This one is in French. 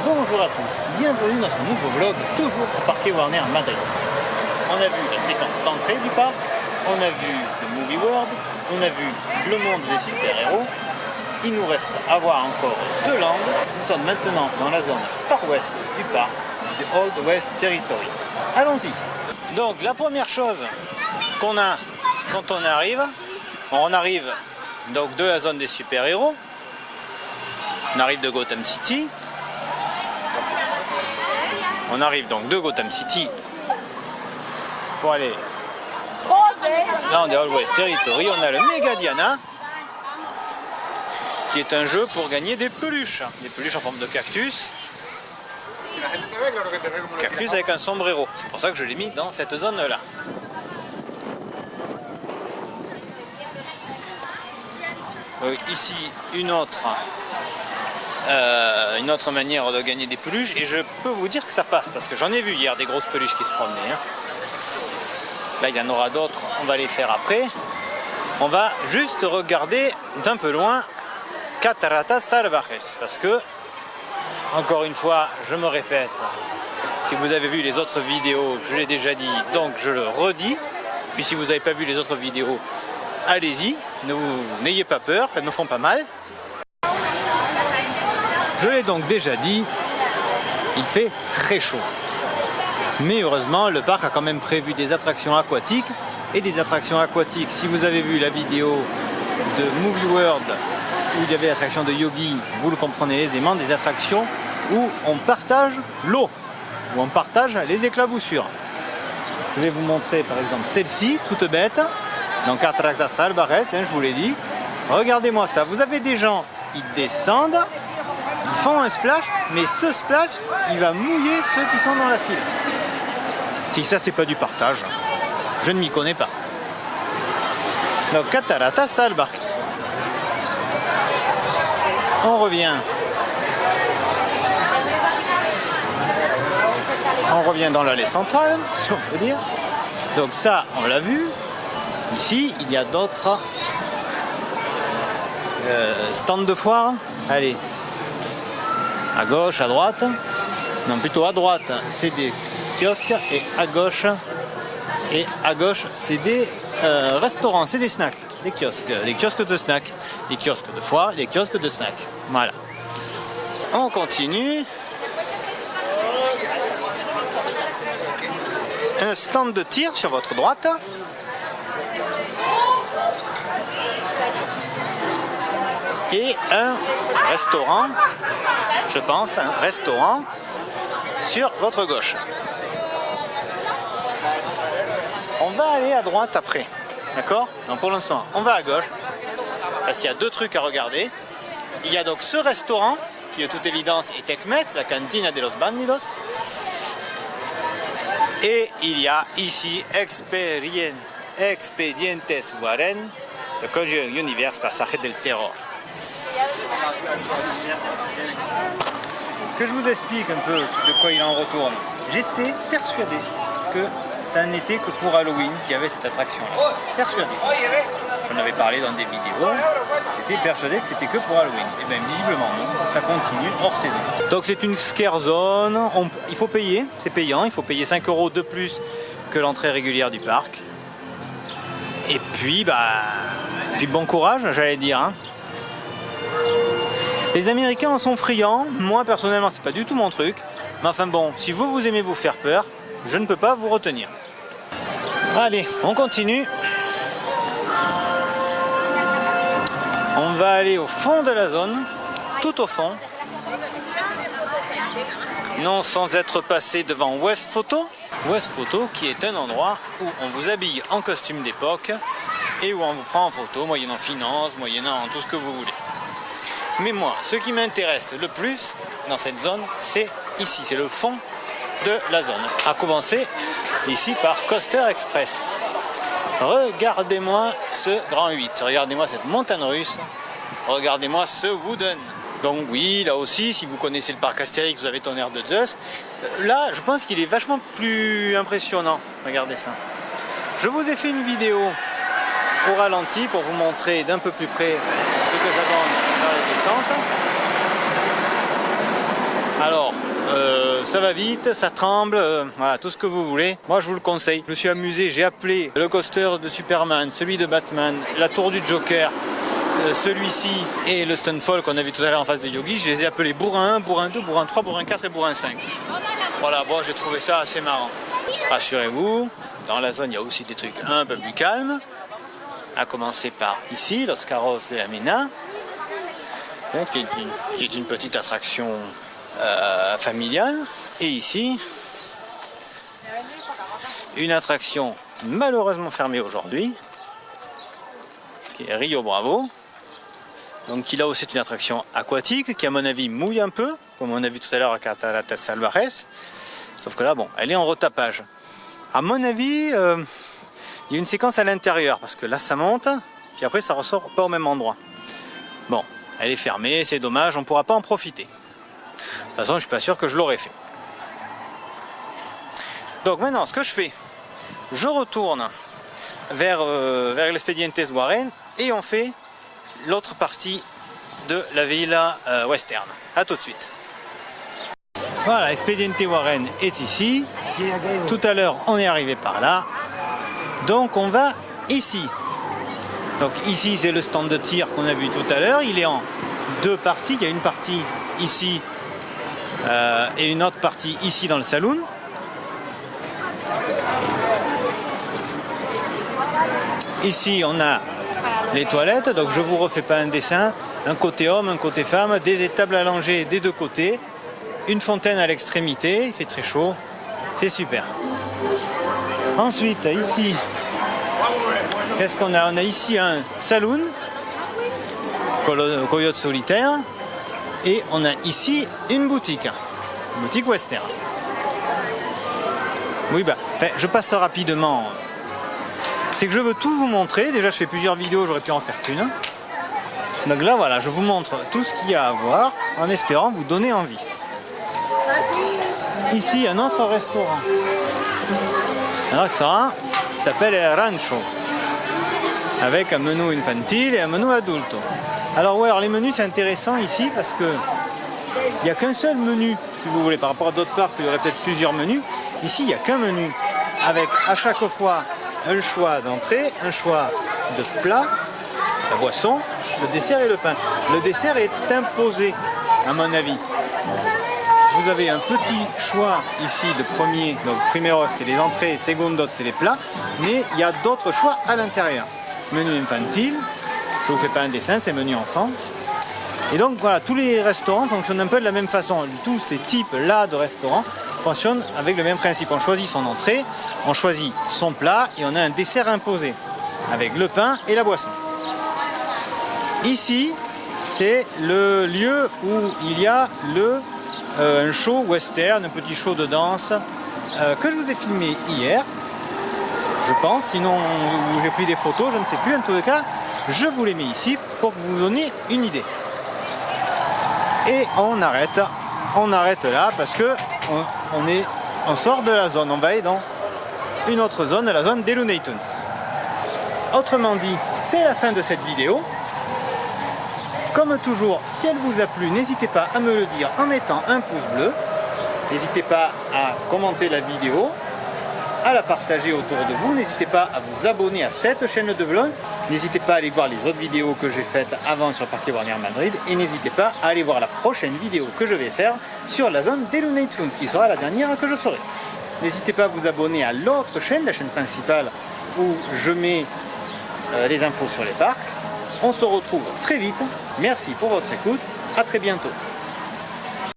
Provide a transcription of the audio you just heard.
Bonjour à tous, bienvenue dans ce nouveau vlog, toujours au Parquet Warner Madrid. On a vu la séquence d'entrée du parc, on a vu le Movie World, on a vu le monde des super-héros. Il nous reste à voir encore deux landes. Nous sommes maintenant dans la zone Far West du parc, du Old West Territory. Allons-y. Donc la première chose qu'on a quand on arrive donc de la zone des super-héros. On arrive de Gotham City. On arrive donc de Gotham City pour aller dans des Old West Territory. On a le Mega Diana, qui est un jeu pour gagner des peluches en forme de cactus. Cactus avec un sombrero. C'est pour ça que je l'ai mis dans cette zone-là. Ici, une autre manière de gagner des peluches, et je peux vous dire que ça passe parce que j'en ai vu hier des grosses peluches qui se promenaient. Là il y en aura d'autres, on va les faire après. On va juste regarder d'un peu loin Cataratas Salvajes parce que, encore une fois, je me répète, si vous avez vu les autres vidéos, je l'ai déjà dit, donc je le redis. Puis si vous n'avez pas vu les autres vidéos, allez-y, n'ayez pas peur, elles me font pas mal. Je l'ai donc déjà dit, il fait très chaud. Mais heureusement, le parc a quand même prévu des attractions aquatiques. Et des attractions aquatiques, si vous avez vu la vidéo de Movie World, où il y avait l'attraction de Yogi, vous le comprenez aisément, des attractions où on partage l'eau, où on partage les éclaboussures. Je vais vous montrer par exemple celle-ci, toute bête, donc Cataratas Salvajes, je vous l'ai dit. Regardez-moi ça, vous avez des gens, ils descendent, ils font un splash, mais ce splash, il va mouiller ceux qui sont dans la file. Si ça, c'est pas du partage, je ne m'y connais pas. Donc, Cataratas Salvajes. On revient dans l'allée centrale, si on peut dire. Donc ça, on l'a vu. Ici, il y a d'autres stands de foire. Allez. À gauche, à droite, non plutôt à droite, c'est des kiosques et à gauche c'est des restaurants, c'est des snacks, des kiosques de snacks, des kiosques de foire, des kiosques de snacks. Voilà. On continue. Un stand de tir sur votre droite. Et un restaurant, je pense, un restaurant sur votre gauche. On va aller à droite après, d'accord? Donc pour l'instant, on va à gauche, parce qu'il y a deux trucs à regarder. Il y a donc ce restaurant, qui de toute évidence est Tex-Mex, la Cantina de los Bandidos. Et il y a ici Expedientes Warren de Conjuring Universe Pasaje del Terror. Que je vous explique un peu de quoi il en retourne. J'étais persuadé que ça n'était que pour Halloween qu'il y avait cette attraction-là. Persuadé. J'en avais parlé dans des vidéos. J'étais persuadé que c'était que pour Halloween. Et bien visiblement non, ça continue hors saison. Donc c'est une scare zone. Il faut payer, c'est payant. Il faut payer 5 € de plus que l'entrée régulière du parc. Et puis, bon courage, j'allais dire. Hein. Les Américains en sont friands, moi personnellement c'est pas du tout mon truc, mais enfin bon, si vous aimez vous faire peur, je ne peux pas vous retenir. Allez, on continue. On va aller au fond de la zone, tout au fond. Non sans être passé devant West Photo. West Photo qui est un endroit où on vous habille en costume d'époque et où on vous prend en photo, moyennant finance, moyennant tout ce que vous voulez. Mais moi, ce qui m'intéresse le plus dans cette zone, c'est ici, c'est le fond de la zone. À commencer ici par Coaster Express. Regardez-moi ce grand 8, regardez-moi cette montagne russe, regardez-moi ce Wooden. Donc oui, là aussi, si vous connaissez le parc Astérix, vous avez Tonnerre de Zeus. Là, je pense qu'il est vachement plus impressionnant. Regardez ça. Je vous ai fait une vidéo au ralenti pour vous montrer d'un peu plus près ce que ça donne dans les descentes. Alors, ça va vite, ça tremble, voilà, tout ce que vous voulez. Moi, je vous le conseille. Je me suis amusé, j'ai appelé le coaster de Superman, celui de Batman, la tour du Joker, celui-ci et le Stunfall qu'on a vu tout à l'heure en face de Yogi. Je les ai appelés Bourrin 1, Bourrin 2, Bourrin 3, Bourrin 4 et Bourrin 5. Voilà, bon, j'ai trouvé ça assez marrant. Rassurez-vous, dans la zone, il y a aussi des trucs un peu plus calmes. À commencer par ici, Los Carros de la Mina, qui est une petite attraction familiale. Et ici, une attraction malheureusement fermée aujourd'hui, qui est Rio Bravo. Donc qui là aussi est une attraction aquatique, qui à mon avis mouille un peu, comme on a vu tout à l'heure à Cataratas Alvarez. Sauf que là, bon, elle est en retapage. À mon avis, il y a une séquence à l'intérieur, parce que là ça monte, puis après ça ressort pas au même endroit. Bon, elle est fermée, c'est dommage, on ne pourra pas en profiter. De toute façon, je suis pas sûr que je l'aurais fait. Donc maintenant, ce que je fais, je retourne vers l'Expedientes Warren et on fait l'autre partie de la Villa Western. A tout de suite. Voilà, Expedientes Warren est ici. Tout à l'heure, on est arrivé par là. Donc on va ici. Donc ici c'est le stand de tir qu'on a vu tout à l'heure. Il est en deux parties. Il y a une partie ici et une autre partie ici dans le saloon. Ici on a les toilettes. Donc je vous refais pas un dessin. Un côté homme, un côté femme, des tables allongées des deux côtés, une fontaine à l'extrémité. Il fait très chaud. C'est super. Ensuite, ici, qu'est-ce qu'on a? On a ici un saloon, Coyote Solitaire, et on a ici une boutique western. Oui, je passe rapidement. C'est que je veux tout vous montrer. Déjà, je fais plusieurs vidéos, j'aurais pu en faire qu'une. Donc là, voilà, je vous montre tout ce qu'il y a à voir, en espérant vous donner envie. Ici, un autre restaurant. Un restaurant qui s'appelle El Rancho, avec un menu infantile et un menu adulto. Alors ouais, alors les menus c'est intéressant ici parce que il n'y a qu'un seul menu, si vous voulez, par rapport à d'autres parcs où il y aurait peut-être plusieurs menus. Ici il n'y a qu'un menu, avec à chaque fois un choix d'entrée, un choix de plat, la boisson, le dessert et le pain. Le dessert est imposé, à mon avis. Vous avez un petit choix ici de premier, donc primeros c'est les entrées, segundos c'est les plats, mais il y a d'autres choix à l'intérieur. Menu infantile, je ne vous fais pas un dessin, c'est menu enfant. Et donc voilà, tous les restaurants fonctionnent un peu de la même façon. Tous ces types-là de restaurants fonctionnent avec le même principe. On choisit son entrée, on choisit son plat et on a un dessert imposé, avec le pain et la boisson. Ici, c'est le lieu où il y a un show western, un petit show de danse que je vous ai filmé hier, je pense, sinon j'ai pris des photos, je ne sais plus, en tout cas je vous les mets ici pour que vous donniez une idée. Et on arrête là parce que on sort de la zone, on va aller dans une autre zone, la zone des Looney Tunes. Autrement dit, c'est la fin de cette vidéo. Comme toujours, si elle vous a plu, n'hésitez pas à me le dire en mettant un pouce bleu. N'hésitez pas à commenter la vidéo, à la partager autour de vous. N'hésitez pas à vous abonner à cette chaîne de vlog. N'hésitez pas à aller voir les autres vidéos que j'ai faites avant sur le Parque Warner Madrid. Et n'hésitez pas à aller voir la prochaine vidéo que je vais faire sur la zone des Looney Tunes, qui sera la dernière que je ferai. N'hésitez pas à vous abonner à l'autre chaîne, la chaîne principale, où je mets les infos sur les parcs. On se retrouve très vite. Merci pour votre écoute. À très bientôt.